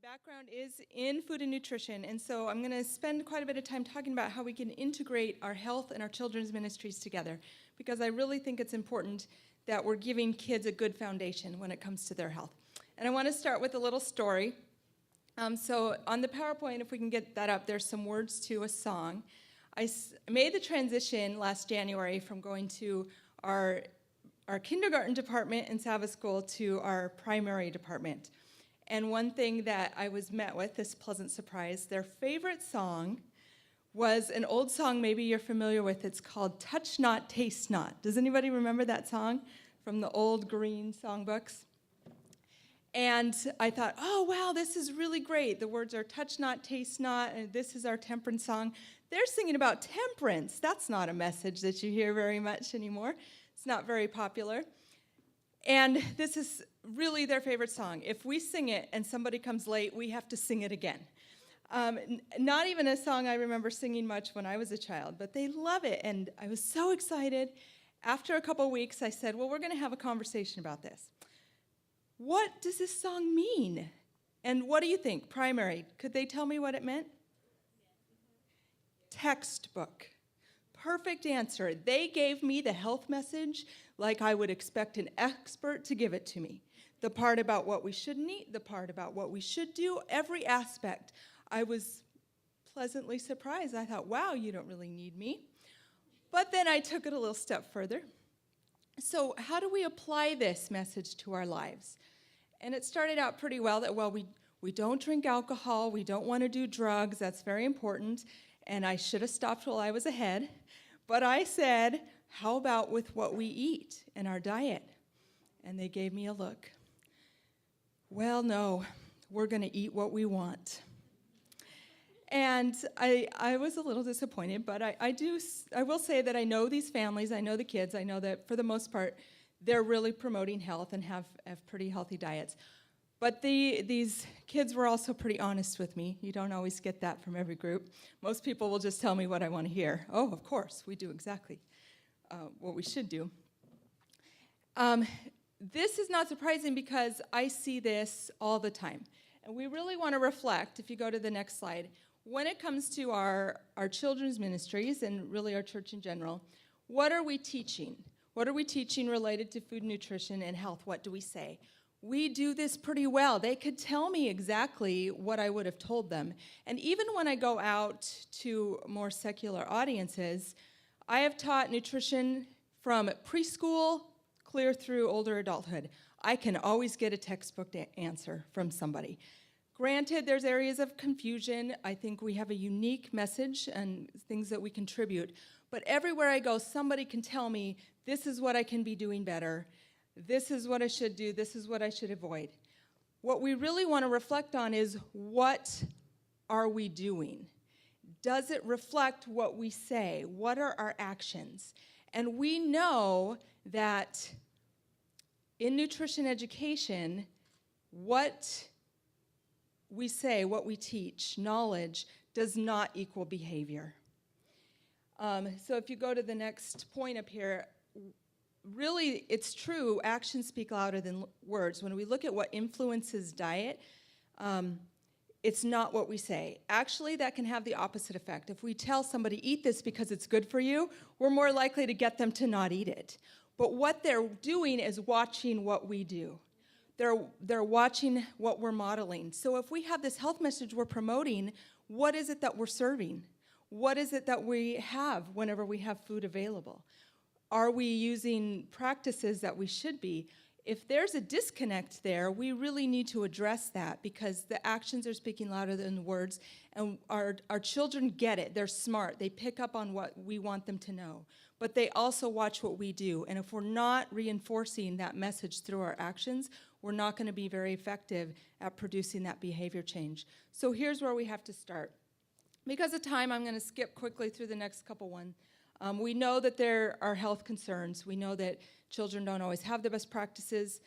background is in food and nutrition, and so I'm going to spend quite a bit of time talking about how we can integrate our health and our children's ministries together, because I really think it's important that we're giving kids a good foundation when it comes to their health. And I want to start with a little story. So on the PowerPoint, if we can get that up, there's some words to a song. I made the transition last January from going to our kindergarten department in Sabbath school to our primary department. And one thing that I was met with, this pleasant surprise, their favorite song was an old song maybe you're familiar with. It's called Touch Not, Taste Not. Does anybody remember that song from the old green songbooks? And I thought, oh, wow, this is really great. The words are touch not, taste not, and this is our temperance song. They're singing about temperance. That's not a message that you hear very much anymore. It's not very popular. And this is really their favorite song. If we sing it and somebody comes late, we have to sing it again. Not even a song I remember singing much when I was a child, but they love it. And I was so excited. After a couple weeks, I said, well, we're going to have a conversation about this. What does this song mean? And what do you think? Primary, could they tell me what it meant? Textbook. Perfect answer. They gave me the health message like I would expect an expert to give it to me. The part about what we shouldn't eat, the part about what we should do, every aspect. I was pleasantly surprised. I thought, wow, you don't really need me. But then I took it a little step further. So how do we apply this message to our lives? And it started out pretty well that, well, we don't drink alcohol, we don't want to do drugs, that's very important, and I should have stopped while I was ahead. But I said, how about with what we eat in our diet? And they gave me a look. Well, no, we're going to eat what we want. And I was a little disappointed, but I will say that I know these families, I know the kids, I know that for the most part, they're really promoting health and have pretty healthy diets. But these kids were also pretty honest with me. You don't always get that from every group. Most people will just tell me what I want to hear. Oh, of course, we do exactly what we should do. This is not surprising because I see this all the time. And we really want to reflect, if you go to the next slide, when it comes to our children's ministries and really our church in general, what are we teaching? What are we teaching related to food, nutrition, and health? What do we say? We do this pretty well. They could tell me exactly what I would have told them. And even when I go out to more secular audiences, I have taught nutrition from preschool clear through older adulthood. I can always get a textbook answer from somebody. Granted, there's areas of confusion. I think we have a unique message and things that we contribute. But everywhere I go, somebody can tell me, this is what I can be doing better. This is what I should do. This is what I should avoid. What we really want to reflect on is, what are we doing? Does it reflect what we say? What are our actions? And we know that in nutrition education, what we say, what we teach, knowledge, does not equal behavior. So if you go to the next point up here, really, it's true, actions speak louder than words. When we look at what influences diet, it's not what we say. Actually, that can have the opposite effect. If we tell somebody, eat this because it's good for you, we're more likely to get them to not eat it. But what they're doing is watching what we do. They're watching what we're modeling. So if we have this health message we're promoting, what is it that we're serving? What is it that we have whenever we have food available? Are we using practices that we should be? If there's a disconnect there, we really need to address that, because the actions are speaking louder than the words, and our children get it. They're smart. They pick up on what we want them to know. But they also watch what we do. And if we're not reinforcing that message through our actions, we're not going to be very effective at producing that behavior change. So here's where we have to start. Because of time, I'm going to skip quickly through the next couple ones. We know that there are health concerns. We know that children don't always have the best practices.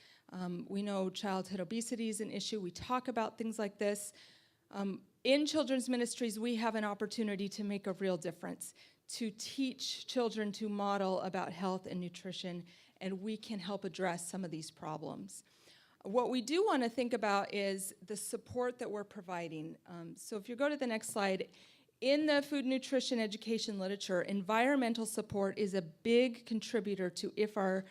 We know childhood obesity is an issue. We talk about things like this. In children's ministries, we have an opportunity to make a real difference, to teach children to model about health and nutrition, and we can help address some of these problems. What we do want to think about is the support that we're providing. So if you go to the next slide, in the food nutrition education literature, environmental support is a big contributor to if our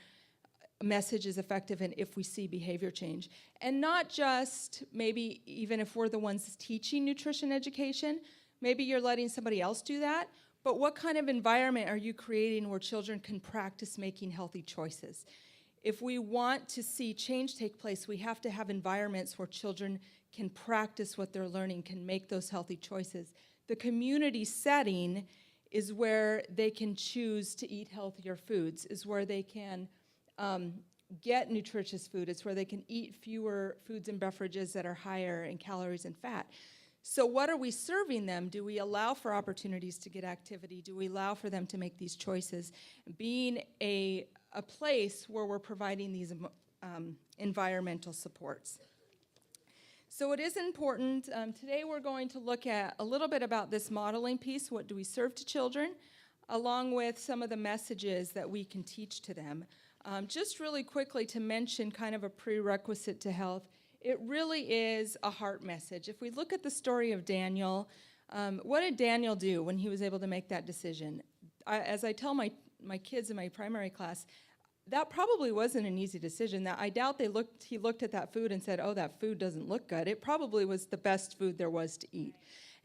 message is effective and if we see behavior change. And not just maybe even if we're the ones teaching nutrition education, maybe you're letting somebody else do that, but what kind of environment are you creating where children can practice making healthy choices? If we want to see change take place, we have to have environments where children can practice what they're learning, can make those healthy choices. The community setting is where they can choose to eat healthier foods, is where they can get nutritious food. It's where they can eat fewer foods and beverages that are higher in calories and fat. So what are we serving them? Do we allow for opportunities to get activity? Do we allow for them to make these choices? Being a place where we're providing these environmental supports. So it is important. Today we're going to look at a little bit about this modeling piece. What do we serve to children? Along with some of the messages that we can teach to them. Just really quickly to mention kind of a prerequisite to health, it really is a heart message. If we look at the story of Daniel, what did Daniel do when he was able to make that decision? As I tell my kids in my primary class, that probably wasn't an easy decision. That I doubt he looked at that food and said, oh, that food doesn't look good. It probably was the best food there was to eat.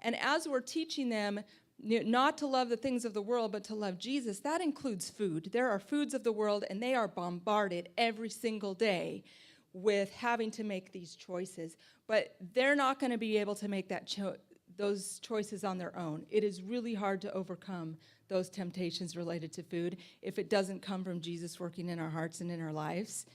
And as we're teaching them not to love the things of the world, but to love Jesus, that includes food. There are foods of the world, and they are bombarded every single day with having to make these choices. But they're not going to be able to make those choices on their own. It is really hard to overcome those temptations related to food if it doesn't come from Jesus working in our hearts and in our lives.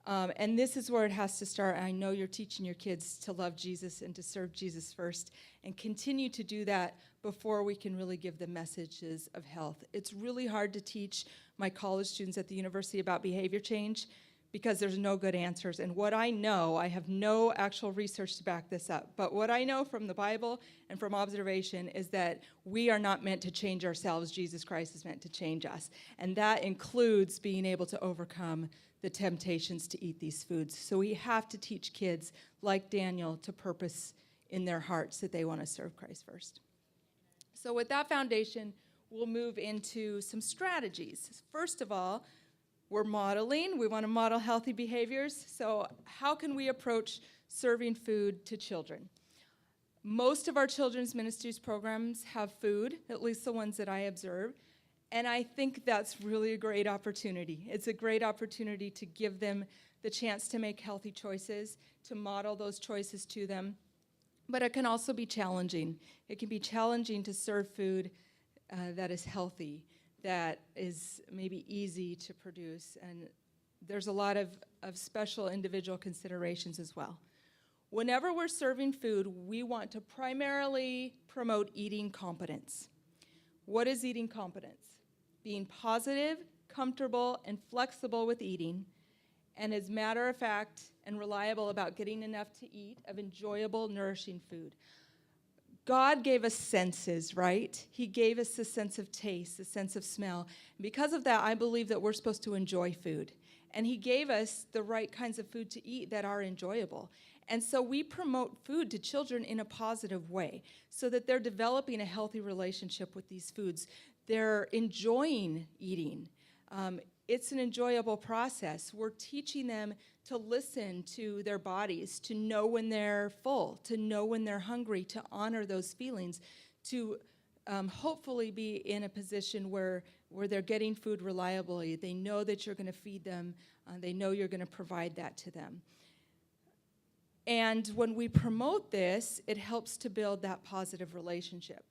And this is where it has to start. I know you're teaching your kids to love Jesus and to serve Jesus first and continue to do that before we can really give them messages of health. It's really hard to teach my college students at the university about behavior change because there's no good answers. And what I know, I have no actual research to back this up, but what I know from the Bible and from observation is that we are not meant to change ourselves. Jesus Christ is meant to change us. And that includes being able to overcome the temptations to eat these foods. So we have to teach kids, like Daniel, to purpose in their hearts that they want to serve Christ first. So with that foundation, we'll move into some strategies. First of all, we're modeling. We want to model healthy behaviors. So how can we approach serving food to children? Most of our children's ministries programs have food, at least the ones that I observe. And I think that's really a great opportunity. It's a great opportunity to give them the chance to make healthy choices, to model those choices to them. But it can also be challenging. It can be challenging to serve food that is healthy, that is maybe easy to produce. And there's a lot of special individual considerations as well. Whenever we're serving food, we want to primarily promote eating competence. What is eating competence? Being positive, comfortable, and flexible with eating, and as matter of fact and reliable about getting enough to eat of enjoyable, nourishing food. God gave us senses, right? He gave us a sense of taste, a sense of smell. And because of that, I believe that we're supposed to enjoy food. And he gave us the right kinds of food to eat that are enjoyable. And so we promote food to children in a positive way so that they're developing a healthy relationship with these foods. They're enjoying eating. It's an enjoyable process. We're teaching them to listen to their bodies, to know when they're full, to know when they're hungry, to honor those feelings, to hopefully be in a position where they're getting food reliably. They know that you're going to feed them. They know you're going to provide that to them. And when we promote this, it helps to build that positive relationship.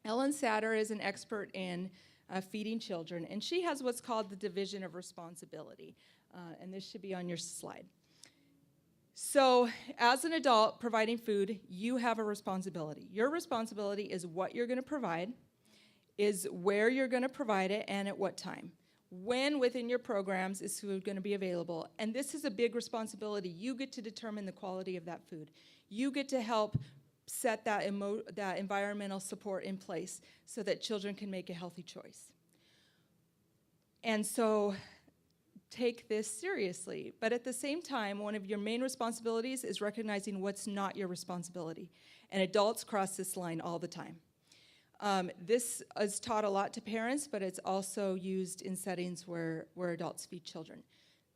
Ellen Satter is an expert in feeding children, and she has what's called the division of responsibility. And this should be on your slide. So as an adult providing food, you have a responsibility. Your responsibility is what you're going to provide, is where you're going to provide it, and at what time. When within your programs is food going to be available. And this is a big responsibility. You get to determine the quality of that food. You get to help set that environmental support in place so that children can make a healthy choice. And so take this seriously. But at the same time, one of your main responsibilities is recognizing what's not your responsibility. And adults cross this line all the time. This is taught a lot to parents, but it's also used in settings where adults feed children.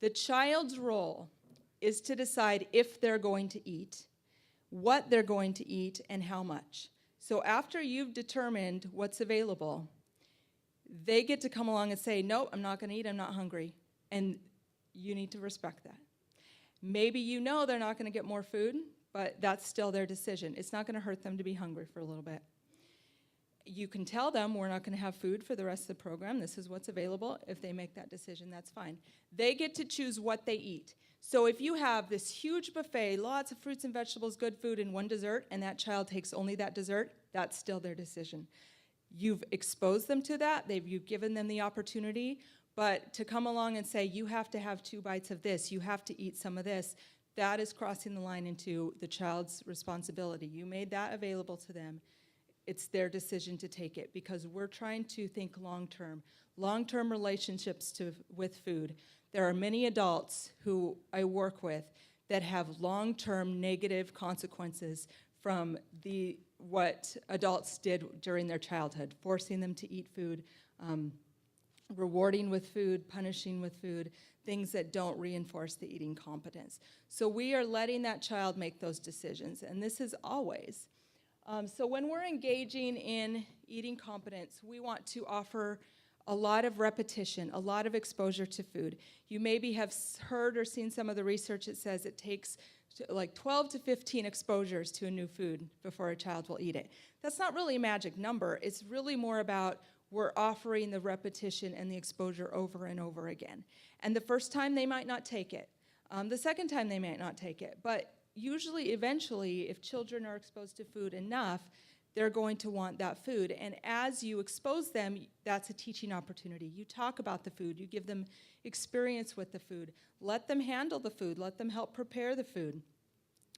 The child's role is to decide if they're going to eat, what they're going to eat, and how much. So after you've determined what's available, they get to come along and say, nope, I'm not going to eat, I'm not hungry. And you need to respect that. Maybe you know they're not going to get more food, but that's still their decision. It's not going to hurt them to be hungry for a little bit. You can tell them we're not going to have food for the rest of the program. This is what's available. If they make that decision, that's fine. They get to choose what they eat. So if you have this huge buffet, lots of fruits and vegetables, good food, and one dessert, and that child takes only that dessert, that's still their decision. You've exposed them to that. You've given them the opportunity. But to come along and say, you have to have 2 bites of this, you have to eat some of this, that is crossing the line into the child's responsibility. You made that available to them. It's their decision to take it, because we're trying to think long-term relationships with food. There are many adults who I work with that have long-term negative consequences from what adults did during their childhood, forcing them to eat food, rewarding with food, punishing with food, things that don't reinforce the eating competence. So we are letting that child make those decisions, and this is always. So when we're engaging in eating competence, we want to offer a lot of repetition, a lot of exposure to food. You maybe have heard or seen some of the research that says it takes like 12 to 15 exposures to a new food before a child will eat it. That's not really a magic number. It's really more about we're offering the repetition and the exposure over and over again. And the first time they might not take it. The second time they might not take it. But usually, eventually, if children are exposed to food enough, they're going to want that food. And as you expose them, that's a teaching opportunity. You talk about the food. You give them experience with the food. Let them handle the food. Let them help prepare the food.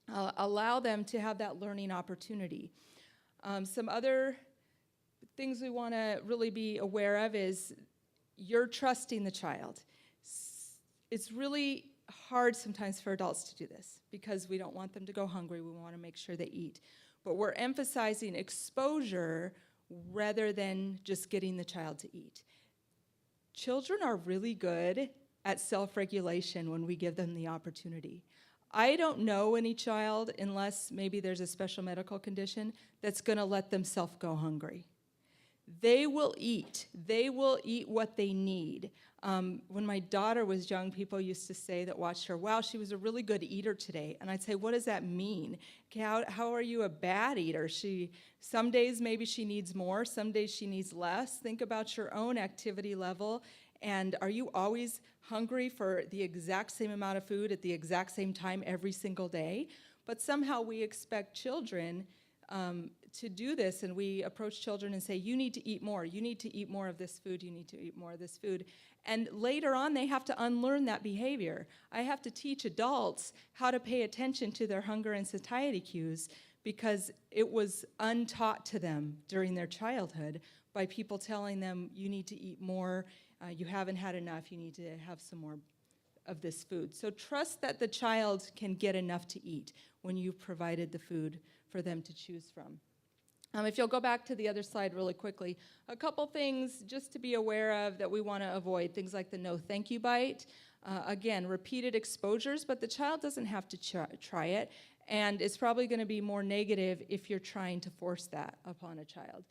Allow them to have that learning opportunity. Some other things we want to really be aware of is you're trusting the child. It's really hard sometimes for adults to do this because we don't want them to go hungry. We want to make sure they eat. But we're emphasizing exposure rather than just getting the child to eat. Children are really good at self-regulation when we give them the opportunity. I don't know any child, unless maybe there's a special medical condition, that's going to let themselves go hungry. They will eat. They will eat what they need. When my daughter was young, people used to say that watched her, wow, she was a really good eater today. And I'd say, what does that mean? How are you a bad eater? Some days maybe she needs more, some days she needs less. Think about your own activity level. And are you always hungry for the exact same amount of food at the exact same time every single day? But somehow we expect children to do this, and we approach children and say, you need to eat more. You need to eat more of this food. You need to eat more of this food. And later on, they have to unlearn that behavior. I have to teach adults how to pay attention to their hunger and satiety cues because it was untaught to them during their childhood by people telling them, you need to eat more, you haven't had enough, you need to have some more of this food. So trust that the child can get enough to eat when you've provided the food for them to choose from. If you'll go back to the other slide really quickly, a couple things just to be aware of that we want to avoid, things like the no thank you bite. Again, repeated exposures, but the child doesn't have to try it, and it's probably going to be more negative if you're trying to force that upon a child.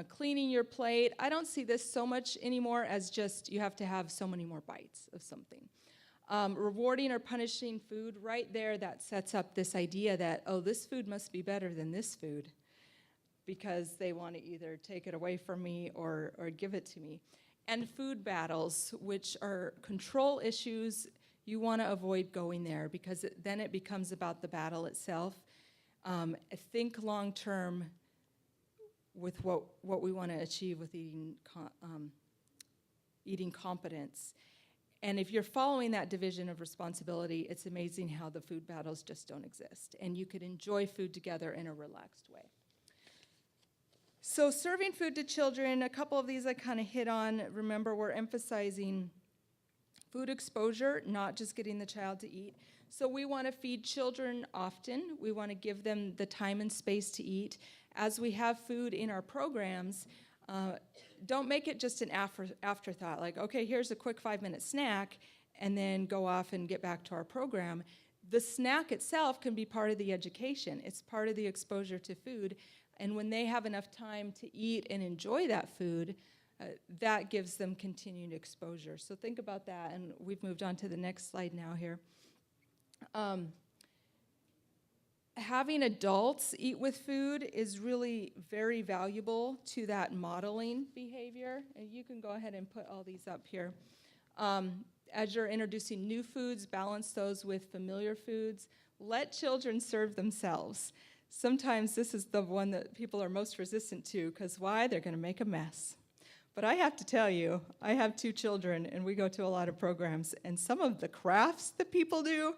Cleaning your plate, I don't see this so much anymore as just you have to have so many more bites of something. Rewarding or punishing food, right there, that sets up this idea that, oh, this food must be better than this food because they want to either take it away from me or give it to me. And food battles, which are control issues, you want to avoid going there because then it becomes about the battle itself. Think long-term with what we want to achieve with eating competence. And if you're following that division of responsibility, it's amazing how the food battles just don't exist. And you could enjoy food together in a relaxed way. So serving food to children, a couple of these I kind of hit on. Remember, we're emphasizing Food exposure, not just getting the child to eat. So we want to feed children often. We want to give them the time and space to eat. As we have food in our programs, don't make it just an afterthought, like, okay, here's a quick 5-minute snack, and then go off and get back to our program. The snack itself can be part of the education. It's part of the exposure to food. And when they have enough time to eat and enjoy that food, that gives them continued exposure. So think about that, and we've moved on to the next slide now here. Having adults eat with food is really very valuable to that modeling behavior. And you can go ahead and put all these up here. As you're introducing new foods, balance those with familiar foods. Let children serve themselves. Sometimes this is the one that people are most resistant to, because why? They're going to make a mess. But I have to tell you, I have 2 children, and we go to a lot of programs, and some of the crafts that people do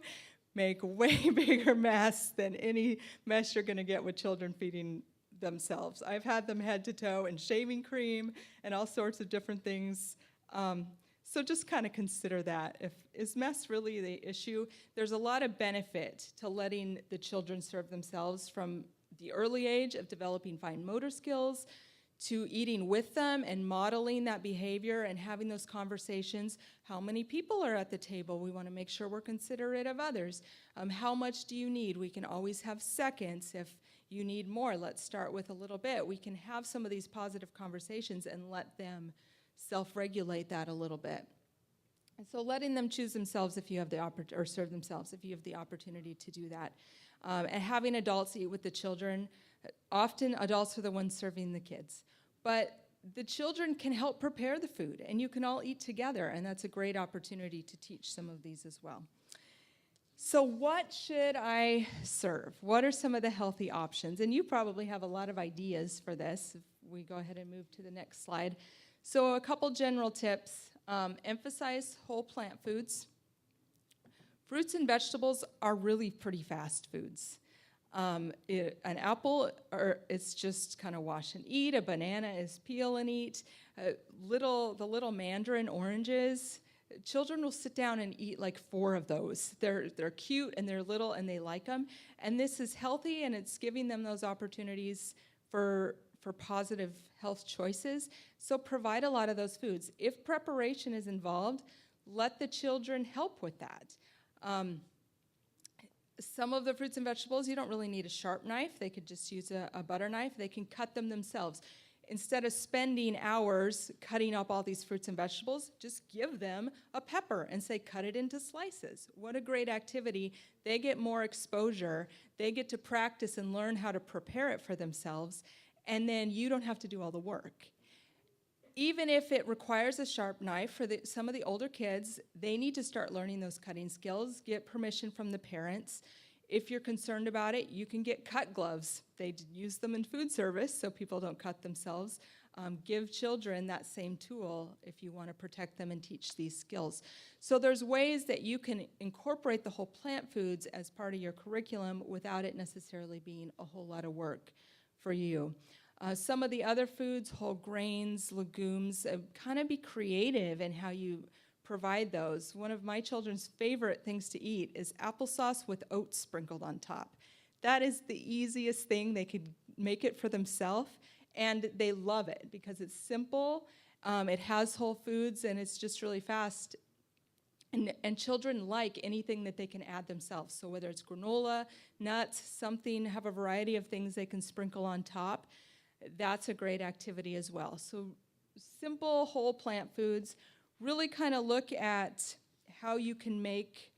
make way bigger mess than any mess you're going to get with children feeding themselves. I've had them head to toe in shaving cream and all sorts of different things. So just kind of consider that. Is mess really the issue? There's a lot of benefit to letting the children serve themselves from the early age of developing fine motor skills to eating with them and modeling that behavior and having those conversations. How many people are at the table? We want to make sure we're considerate of others. How much do you need? We can always have seconds. If you need more, let's start with a little bit. We can have some of these positive conversations and let them self-regulate that a little bit. And so letting them choose themselves if you have the or serve themselves if you have the opportunity to do that. And having adults eat with the children. Often adults are the ones serving the kids. But the children can help prepare the food, and you can all eat together, and that's a great opportunity to teach some of these as well. So what should I serve? What are some of the healthy options? And you probably have a lot of ideas for this. If we go ahead and move to the next slide. So a couple general tips. Emphasize whole plant foods. Fruits and vegetables are really pretty fast foods. An apple, it's just kind of wash and eat. A banana is peel and eat. The little mandarin oranges, children will sit down and eat like 4 of those. They're cute and they're little and they like them. And this is healthy, and it's giving them those opportunities for positive health choices. So provide a lot of those foods. If preparation is involved, let the children help with that. Some of the fruits and vegetables, you don't really need a sharp knife. They could just use a butter knife. They can cut them themselves. Instead of spending hours cutting up all these fruits and vegetables, just give them a pepper and say, cut it into slices. What a great activity. They get more exposure. They get to practice and learn how to prepare it for themselves. And then you don't have to do all the work. Even if it requires a sharp knife for some of the older kids, they need to start learning those cutting skills, get permission from the parents. If you're concerned about it, you can get cut gloves. They use them in food service so people don't cut themselves. Give children that same tool if you want to protect them and teach these skills. So there's ways that you can incorporate the whole plant foods as part of your curriculum without it necessarily being a whole lot of work for you. Some of the other foods, whole grains, legumes, kind of be creative in how you provide those. One of my children's favorite things to eat is applesauce with oats sprinkled on top. That is the easiest thing. They could make it for themselves, and they love it because it's simple, it has whole foods, and it's just really fast. And children like anything that they can add themselves. So whether it's granola, nuts, something, have a variety of things they can sprinkle on top. That's a great activity as well. So simple whole plant foods. Really kind of look at how you can make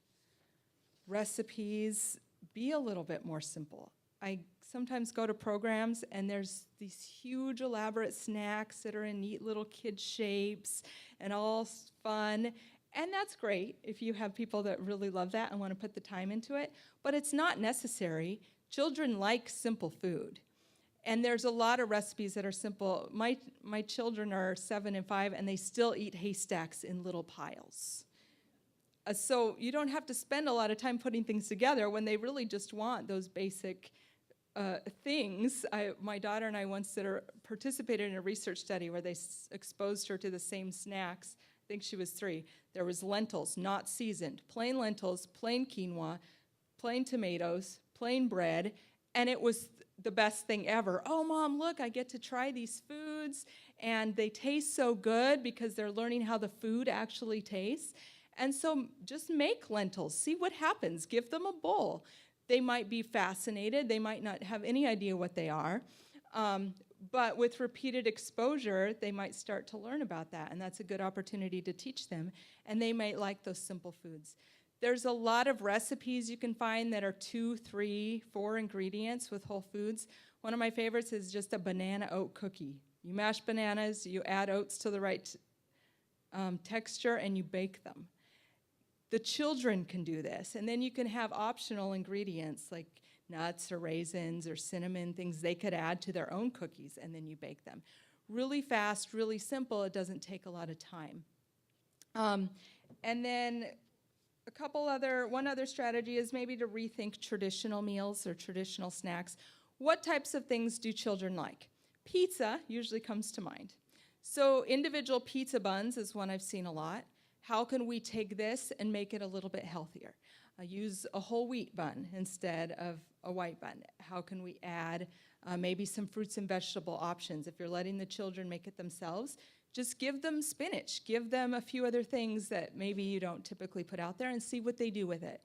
recipes be a little bit more simple. I sometimes go to programs and there's these huge elaborate snacks that are in neat little kid shapes and all fun. And that's great if you have people that really love that and want to put the time into it. But it's not necessary. Children like simple food. And there's a lot of recipes that are simple. My children are 7 and 5, and they still eat haystacks in little piles. So you don't have to spend a lot of time putting things together when they really just want those basic things. My daughter and I once participated in a research study where they exposed her to the same snacks think she was 3. There was lentils, not seasoned, plain lentils, plain quinoa, plain tomatoes, plain bread, and it was the best thing ever. Oh, Mom, look, I get to try these foods, and they taste so good because they're learning how the food actually tastes. And so just make lentils, see what happens, give them a bowl. They might be fascinated, they might not have any idea what they are, but with repeated exposure, they might start to learn about that, and that's a good opportunity to teach them, and they might like those simple foods. There's a lot of recipes you can find that are 2, 3, 4 ingredients with whole foods. One of my favorites is just a banana oat cookie. You mash bananas, you add oats to the right texture, and you bake them. The children can do this, and then you can have optional ingredients like nuts or raisins or cinnamon, things they could add to their own cookies, and then you bake them. Really fast, really simple, it doesn't take a lot of time. And then one other strategy is maybe to rethink traditional meals or traditional snacks. What types of things do children like? Pizza usually comes to mind. So individual pizza buns is one I've seen a lot. How can we take this and make it a little bit healthier? Use a whole wheat bun instead of a white bun. How can we add maybe some fruits and vegetable options? If you're letting the children make it themselves, just give them spinach. Give them a few other things that maybe you don't typically put out there and see what they do with it.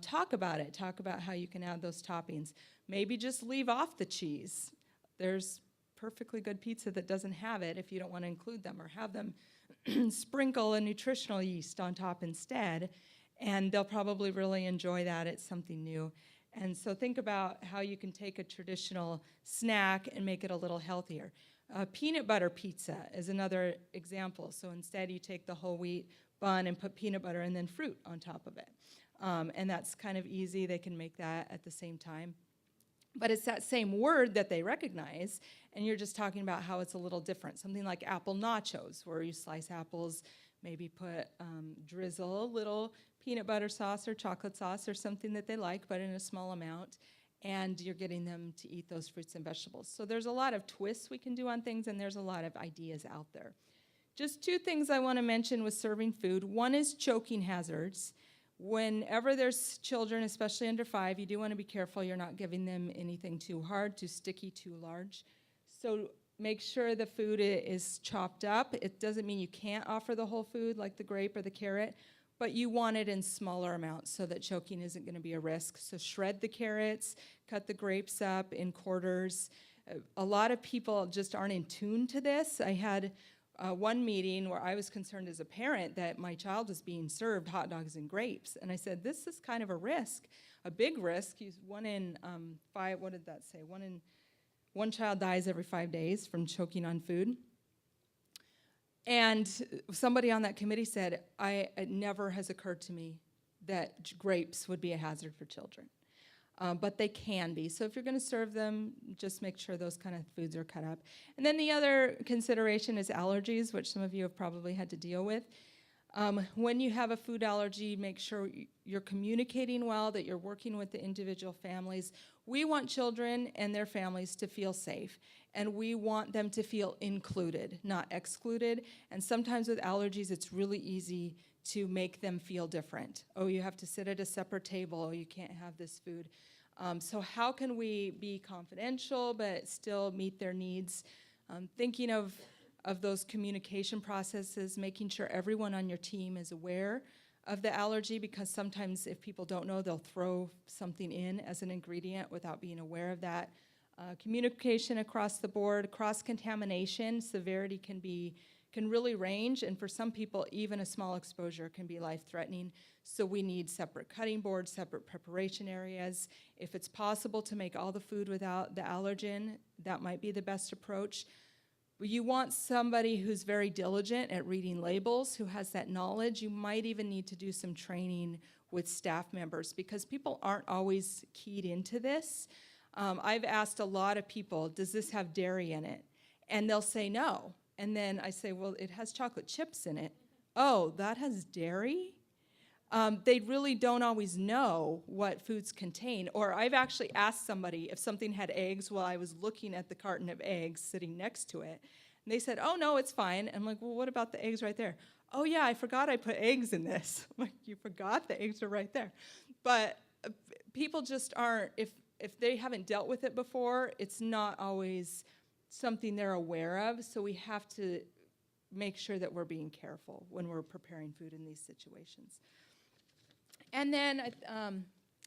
Talk about it. Talk about how you can add those toppings. Maybe just leave off the cheese. There's perfectly good pizza that doesn't have it if you don't want to include them, or have them sprinkle a nutritional yeast on top instead, and they'll probably really enjoy that. It's something new. And so think about how you can take a traditional snack and make it a little healthier. Peanut butter pizza is another example. So instead you take the whole wheat bun and put peanut butter and then fruit on top of it. And that's kind of easy. They can make that at the same time. But it's that same word that they recognize, and you're just talking about how it's a little different. Something like apple nachos, where you slice apples, maybe drizzle a little peanut butter sauce or chocolate sauce or something that they like, but in a small amount, and you're getting them to eat those fruits and vegetables. So there's a lot of twists we can do on things, and there's a lot of ideas out there. Just 2 things I want to mention with serving food. One is choking hazards. Whenever there's children, especially under 5, you do want to be careful you're not giving them anything too hard, too sticky, too large. So make sure the food is chopped up. It doesn't mean you can't offer the whole food like the grape or the carrot, but you want it in smaller amounts so that choking isn't going to be a risk. So shred the carrots, cut the grapes up in quarters. A lot of people just aren't in tune to this. I had one meeting where I was concerned as a parent that my child was being served hot dogs and grapes. And I said, this is kind of a risk, a big risk. 1 in 5, what did that say? One child dies every 5 days from choking on food. And somebody on that committee said, it never has occurred to me that grapes would be a hazard for children. But they can be. So if you're going to serve them, just make sure those kind of foods are cut up. And then the other consideration is allergies, which some of you have probably had to deal with. When you have a food allergy, make sure you're communicating well, that you're working with the individual families. We want children and their families to feel safe, and we want them to feel included, not excluded. And sometimes with allergies, it's really easy to make them feel different. Oh, you have to sit at a separate table. Oh, you can't have this food. So how can we be confidential but still meet their needs? Thinking of those communication processes, making sure everyone on your team is aware of the allergy, because sometimes if people don't know, they'll throw something in as an ingredient without being aware of that. Communication across the board, cross-contamination, severity can really range, and for some people, even a small exposure can be life-threatening. So we need separate cutting boards, separate preparation areas. If it's possible to make all the food without the allergen, that might be the best approach. You want somebody who's very diligent at reading labels, who has that knowledge. You might even need to do some training with staff members, because people aren't always keyed into this. I've asked a lot of people, does this have dairy in it? And they'll say no. And then I say, well, it has chocolate chips in it. Oh, that has dairy? They really don't always know what foods contain. Or I've actually asked somebody if something had eggs while I was looking at the carton of eggs sitting next to it. And they said, oh, no, it's fine. And I'm like, well, what about the eggs right there? oh yeah, I forgot I put eggs in this. I'm like, you forgot? The eggs are right there. But people just aren't, if they haven't dealt with it before, it's not always something they're aware of, so we have to make sure that we're being careful when we're preparing food in these situations. And then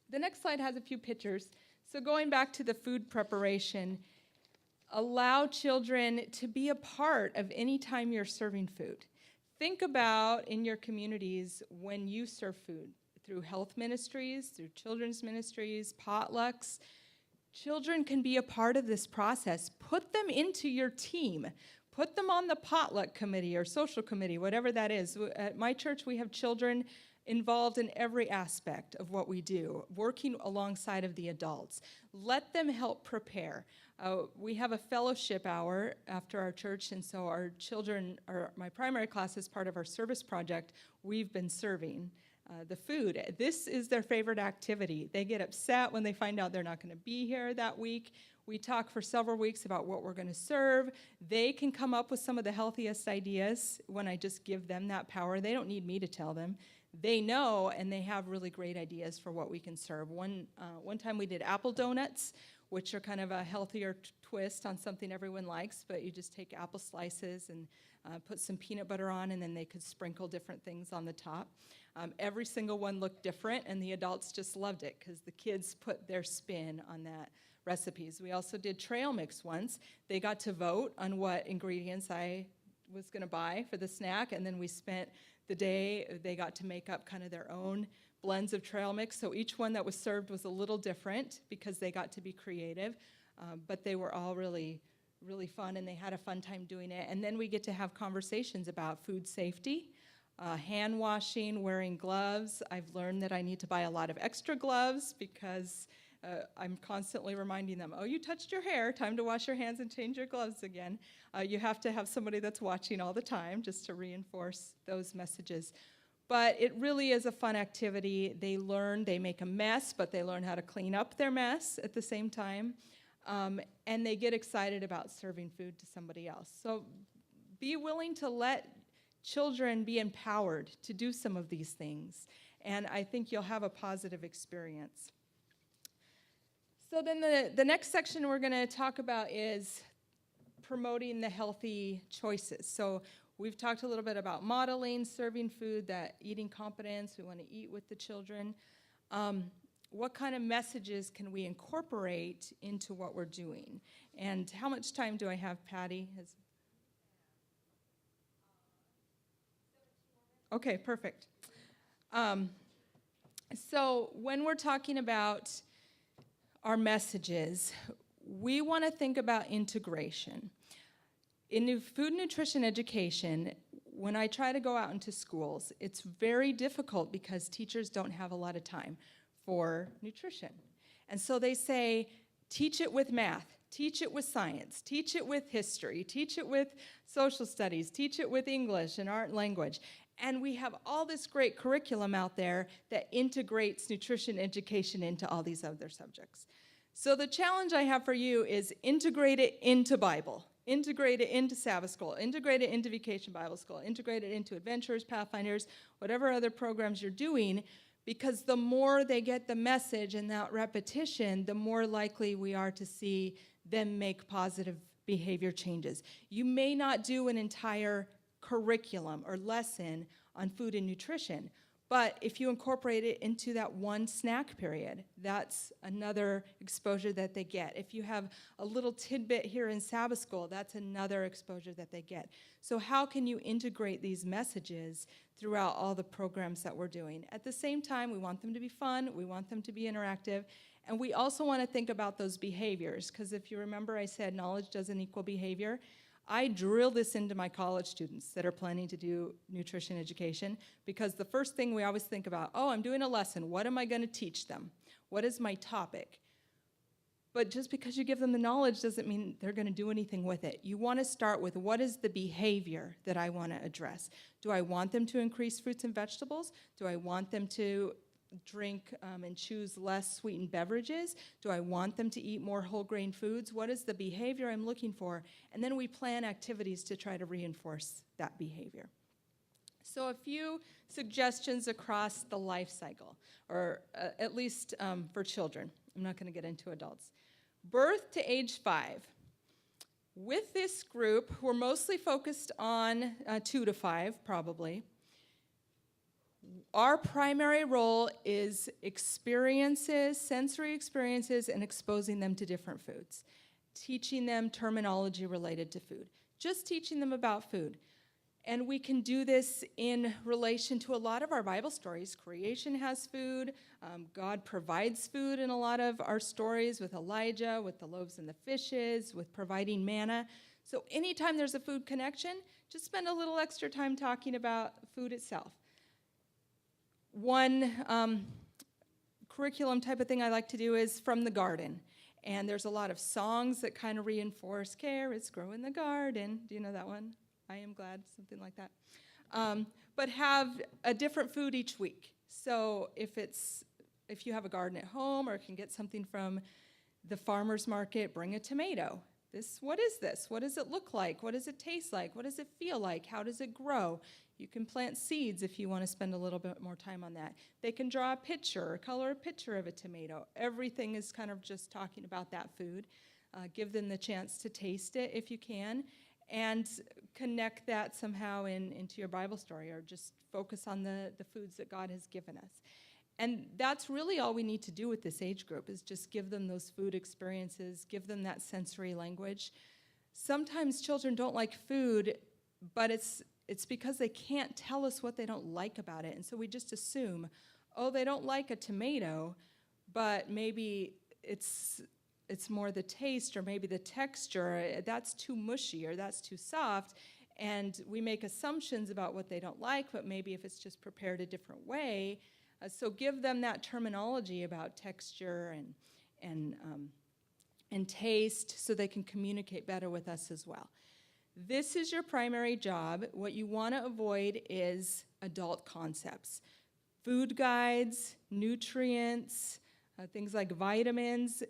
the next slide has a few pictures. So going back to the food preparation, allow children to be a part of any time you're serving food. Think about in your communities when you serve food, through health ministries, through children's ministries, potlucks. Children can be a part of this process. Put them into your team. Put them on the potluck committee or social committee, whatever that is. At my church, we have children involved in every aspect of what we do, working alongside of the adults. Let them help prepare. We have a fellowship hour after our church, and so our children, my primary class, is part of our service project. We've been serving the food. This is their favorite activity. They get upset when they find out they're not going to be here that week. We talk for several weeks about what we're going to serve. They can come up with some of the healthiest ideas when I just give them that power. They don't need me to tell them. They know, and they have really great ideas for what we can serve. One time we did apple donuts, which are kind of a healthier twist on something everyone likes, but you just take apple slices and put some peanut butter on, and then they could sprinkle different things on the top. Every single one looked different, and the adults just loved it because the kids put their spin on that recipes. We also did trail mix once. They got to vote on what ingredients I was going to buy for the snack, and then we spent the day, they got to make up kind of their own blends of trail mix. So each one that was served was a little different because they got to be creative, but they were all really, really fun, and they had a fun time doing it. And then we get to have conversations about food safety, hand washing, wearing gloves. I've learned that I need to buy a lot of extra gloves because I'm constantly reminding them, oh, you touched your hair, time to wash your hands and change your gloves again. You have to have somebody that's watching all the time just to reinforce those messages. But it really is a fun activity. They learn, they make a mess, but they learn how to clean up their mess at the same time. And they get excited about serving food to somebody else. So be willing to let children be empowered to do some of these things. And I think you'll have a positive experience. So then the next section we're going to talk about is promoting the healthy choices. So we've talked a little bit about modeling, serving food, that eating competence. We want to eat with the children. What kind of messages can we incorporate into what we're doing? And how much time do I have, Patty? Okay, perfect. So when we're talking about our messages, we want to think about integration. In food nutrition education, when I try to go out into schools, it's very difficult because teachers don't have a lot of time for nutrition. And so they say, teach it with math, teach it with science, teach it with history, teach it with social studies, teach it with English and art and language. And we have all this great curriculum out there that integrates nutrition education into all these other subjects. So the challenge I have for you is integrate it into Bible, integrate it into Sabbath School, integrate it into Vacation Bible School, integrate it into Adventurers, Pathfinders, whatever other programs you're doing, because the more they get the message and that repetition, the more likely we are to see them make positive behavior changes. You may not do an entire curriculum or lesson on food and nutrition, but if you incorporate it into that one snack period, that's another exposure that they get. If you have a little tidbit here in Sabbath School, that's another exposure that they get. So how can you integrate these messages throughout all the programs that we're doing? At the same time, we want them to be fun, we want them to be interactive, and we also want to think about those behaviors, because if you remember I said knowledge doesn't equal behavior. I drill this into my college students that are planning to do nutrition education, because the first thing we always think about, oh, I'm doing a lesson. What am I going to teach them? What is my topic? But just because you give them the knowledge doesn't mean they're going to do anything with it. You want to start with, what is the behavior that I want to address? Do I want them to increase fruits and vegetables? Do I want them to drink and choose less sweetened beverages? Do I want them to eat more whole grain foods? What is the behavior I'm looking for? And then we plan activities to try to reinforce that behavior. So a few suggestions across the life cycle, or at least for children. I'm not going to get into adults. Birth to age 5. With this group, we're mostly focused on 2 to 5, probably. Our primary role is experiences, sensory experiences, and exposing them to different foods. Teaching them terminology related to food. Just teaching them about food. And we can do this in relation to a lot of our Bible stories. Creation has food. God provides food in a lot of our stories with Elijah, with the loaves and the fishes, with providing manna. So anytime there's a food connection, just spend a little extra time talking about food itself. One curriculum type of thing I like to do is from the garden. And there's a lot of songs that kind of reinforce carrots grow in the garden. Do you know that one? I am glad, something like that. But have a different food each week. So if you have a garden at home or can get something from the farmer's market, bring a tomato. What is this? What does it look like? What does it taste like? What does it feel like? How does it grow? You can plant seeds if you want to spend a little bit more time on that. They can draw a picture or color a picture of a tomato. Everything is kind of just talking about that food. Give them the chance to taste it if you can, and connect that somehow into your Bible story, or just focus on the foods that God has given us. And that's really all we need to do with this age group, is just give them those food experiences, give them that sensory language. Sometimes children don't like food, but it's because they can't tell us what they don't like about it. And so we just assume, oh, they don't like a tomato, but maybe it's more the taste or maybe the texture. That's too mushy or that's too soft. And we make assumptions about what they don't like, but maybe if it's just prepared a different way. So give them that terminology about texture and taste so they can communicate better with us as well. This is your primary job. What you want to avoid is adult concepts. Food guides, nutrients, things like vitamins.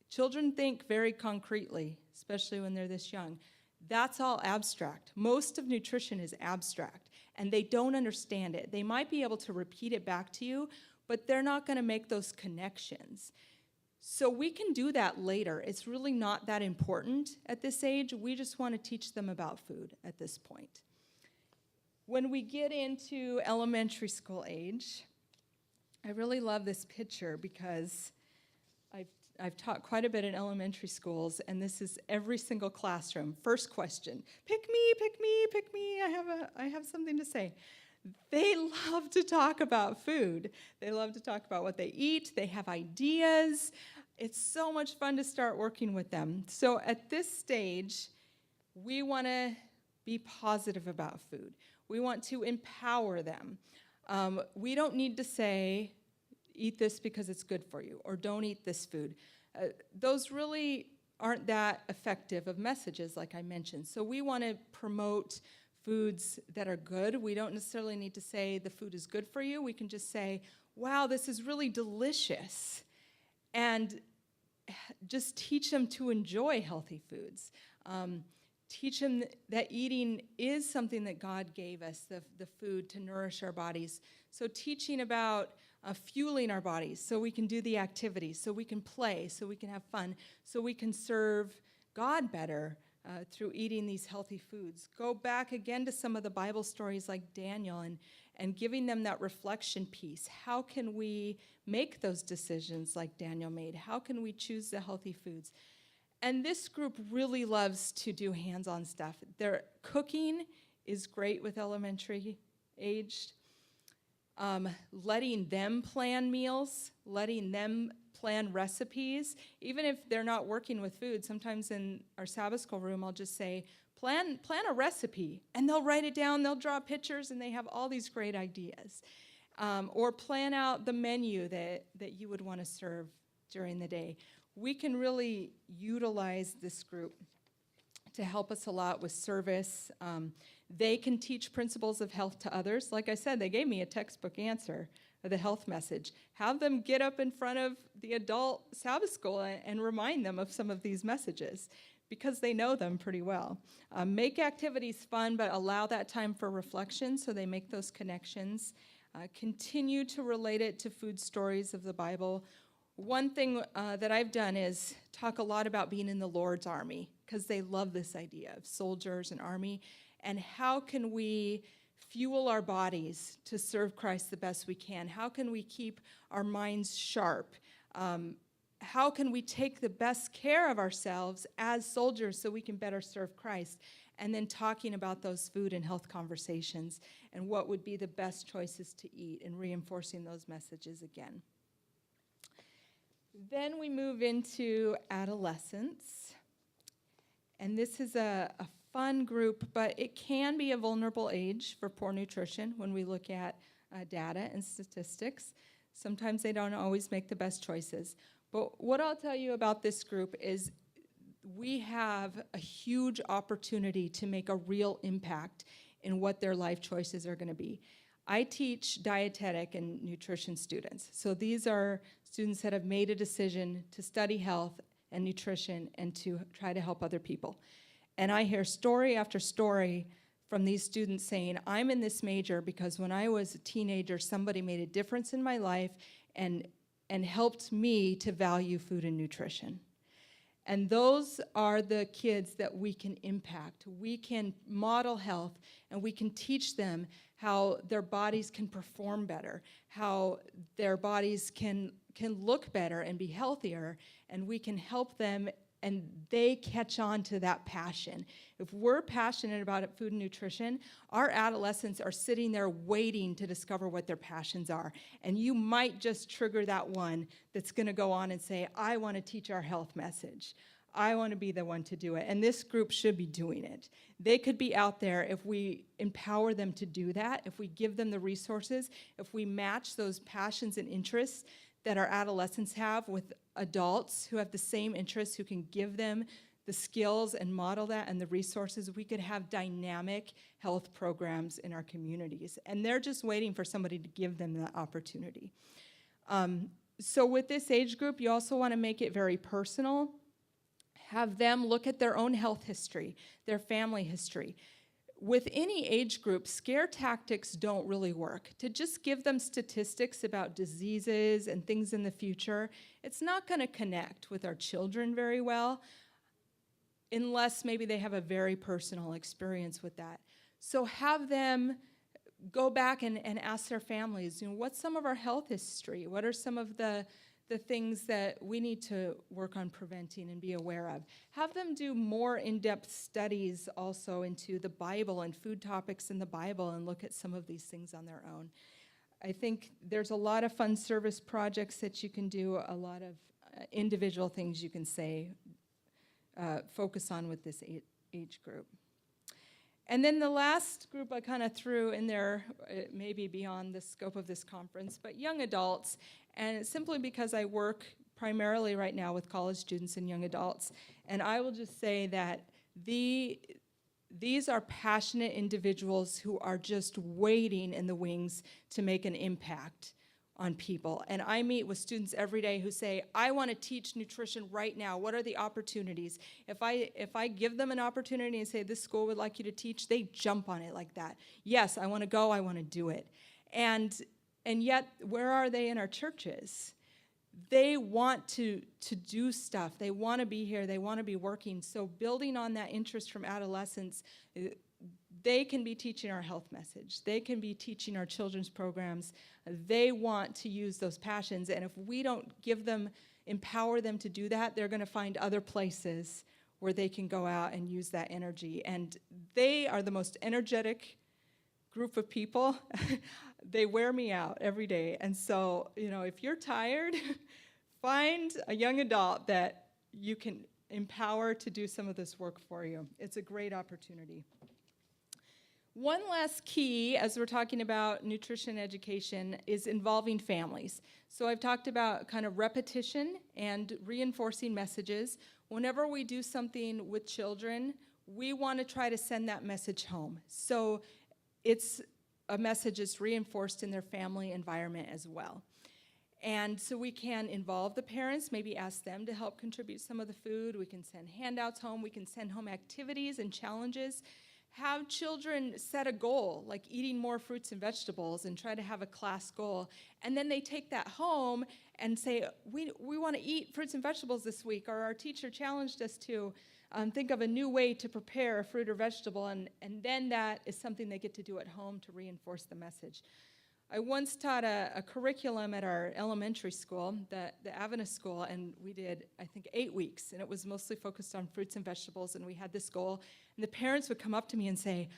Children think very concretely, especially when they're this young. That's all abstract. Most of nutrition is abstract, and they don't understand it. They might be able to repeat it back to you, but they're not going to make those connections. So we can do that later. It's really not that important at this age. We just want to teach them about food at this point. When we get into elementary school age, I really love this picture because I've taught quite a bit in elementary schools, and this is every single classroom. First question, pick me, pick me, pick me. I have something to say. They love to talk about food. They love to talk about what they eat. They have ideas. It's so much fun to start working with them. So at this stage, we want to be positive about food. We want to empower them. We don't need to say, eat this because it's good for you, or don't eat this food. Those really aren't that effective of messages, like I mentioned. So we want to promote foods that are good. We don't necessarily need to say the food is good for you. We can just say, wow, this is really delicious. And just teach them to enjoy healthy foods. Teach them that eating is something that God gave us, the food to nourish our bodies. So teaching about fueling our bodies so we can do the activities, so we can play, so we can have fun, so we can serve God better through eating these healthy foods. Go back again to some of the Bible stories like Daniel and giving them that reflection piece. How can we make those decisions like Daniel made? How can we choose the healthy foods? And this group really loves to do hands-on stuff. Their cooking is great with elementary aged. Letting them plan meals, letting them plan recipes, even if they're not working with food. Sometimes in our Sabbath school room, I'll just say, plan a recipe, and they'll write it down, they'll draw pictures, and they have all these great ideas. Or plan out the menu that you would want to serve during the day. We can really utilize this group to help us a lot with service. They can teach principles of health to others. Like I said, they gave me a textbook answer. the health message. Have them get up in front of the adult Sabbath school and remind them of some of these messages because they know them pretty well. Make activities fun, but allow that time for reflection so they make those connections. Continue to relate it to food stories of the Bible. One thing that I've done is talk a lot about being in the Lord's army because they love this idea of soldiers and army. And how can we fuel our bodies to serve Christ the best we can? How can we keep our minds sharp? How can we take the best care of ourselves as soldiers so we can better serve Christ? And then talking about those food and health conversations and what would be the best choices to eat and reinforcing those messages again. Then we move into adolescence. And this is a fun group, but it can be a vulnerable age for poor nutrition when we look at data and statistics. Sometimes they don't always make the best choices. But what I'll tell you about this group is we have a huge opportunity to make a real impact in what their life choices are going to be. I teach dietetic and nutrition students. So these are students that have made a decision to study health and nutrition and to try to help other people. And I hear story after story from these students saying, I'm in this major because when I was a teenager, somebody made a difference in my life and helped me to value food and nutrition. And those are the kids that we can impact. We can model health, and we can teach them how their bodies can perform better, how their bodies can look better and be healthier, and we can help them, and they catch on to that passion. If we're passionate about food and nutrition, our adolescents are sitting there waiting to discover what their passions are. And you might just trigger that one that's going to go on and say, I want to teach our health message. I want to be the one to do it. And this group should be doing it. They could be out there if we empower them to do that, if we give them the resources, if we match those passions and interests that our adolescents have with adults who have the same interests, who can give them the skills and model that and the resources, we could have dynamic health programs in our communities. And they're just waiting for somebody to give them that opportunity. So with this age group, you also want to make it very personal. Have them look at their own health history, their family history. With any age group, scare tactics don't really work. To just give them statistics about diseases and things in the future, it's not going to connect with our children very well unless maybe they have a very personal experience with that. So have them go back and ask their families, what's some of our health history? What are some of the things that we need to work on preventing and be aware of? Have them do more in-depth studies also into the Bible and food topics in the Bible and look at some of these things on their own. I think there's a lot of fun service projects that you can do, a lot of individual things you can say, focus on with this age group. And then the last group I kind of threw in there, maybe beyond the scope of this conference, but young adults. And it's simply because I work primarily right now with college students and young adults. And I will just say that these are passionate individuals who are just waiting in the wings to make an impact on people. And I meet with students every day who say, I want to teach nutrition right now. What are the opportunities? If I give them an opportunity and say, this school would like you to teach, they jump on it like that. Yes, I want to go, I want to do it. And yet, where are they in our churches? They want to do stuff. They want to be here. They want to be working. So building on that interest from adolescents, they can be teaching our health message. They can be teaching our children's programs. They want to use those passions. And if we don't empower them to do that, they're going to find other places where they can go out and use that energy. And they are the most energetic group of people. They wear me out every day. And so, if you're tired, find a young adult that you can empower to do some of this work for you. It's a great opportunity. One last key, as we're talking about nutrition education, is involving families. So I've talked about kind of repetition and reinforcing messages. Whenever we do something with children, we want to try to send that message home. So it's a message is reinforced in their family environment as well. And so we can involve the parents, maybe ask them to help contribute some of the food. We can send handouts home. We can send home activities and challenges. Have children set a goal, like eating more fruits and vegetables, and try to have a class goal. And then they take that home and say, we want to eat fruits and vegetables this week, or our teacher challenged us to think of a new way to prepare a fruit or vegetable, and then that is something they get to do at home to reinforce the message. I once taught a curriculum at our elementary school, the Avenus School, and we did, I think, 8 weeks, and it was mostly focused on fruits and vegetables, and we had this goal, and the parents would come up to me and say,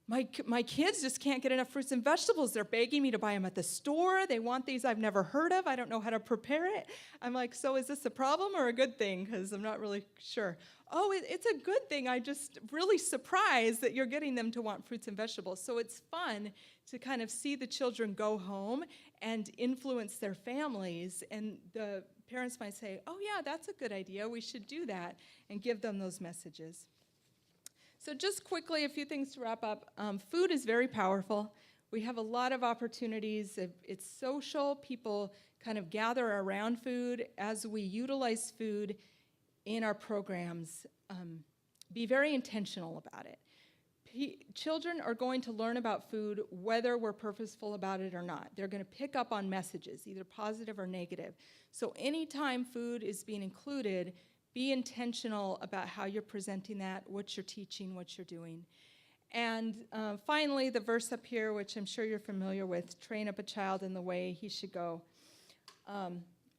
my kids just can't get enough fruits and vegetables. They're begging me to buy them at the store. They want these I've never heard of. I don't know how to prepare it. I'm like, so is this a problem or a good thing? Because I'm not really sure. Oh, it's a good thing. I'm just really surprised that you're getting them to want fruits and vegetables. So it's fun to kind of see the children go home and influence their families. And the parents might say, oh, yeah, that's a good idea. We should do that, and give them those messages. So just quickly, a few things to wrap up. Food is very powerful. We have a lot of opportunities. It's social. People kind of gather around food. As we utilize food in our programs, be very intentional about it. Children are going to learn about food whether we're purposeful about it or not. They're going to pick up on messages, either positive or negative. So anytime food is being included, be intentional about how you're presenting that, what you're teaching, what you're doing. And finally, the verse up here, which I'm sure you're familiar with, train up a child in the way he should go.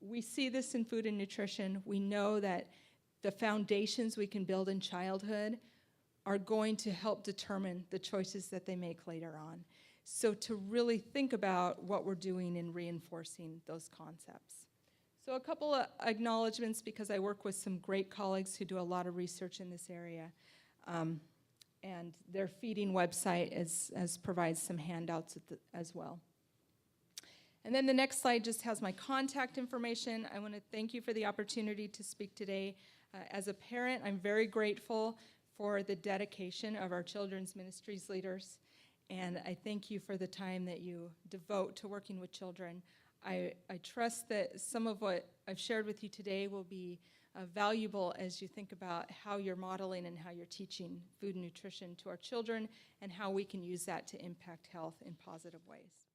We see this in food and nutrition. We know that the foundations we can build in childhood are going to help determine the choices that they make later on. So to really think about what we're doing in reinforcing those concepts. So a couple of acknowledgments, because I work with some great colleagues who do a lot of research in this area. And their feeding website provides some handouts as well. And then the next slide just has my contact information. I want to thank you for the opportunity to speak today. As a parent, I'm very grateful for the dedication of our children's ministries leaders. And I thank you for the time that you devote to working with children. I trust that some of what I've shared with you today will be valuable as you think about how you're modeling and how you're teaching food and nutrition to our children, and how we can use that to impact health in positive ways.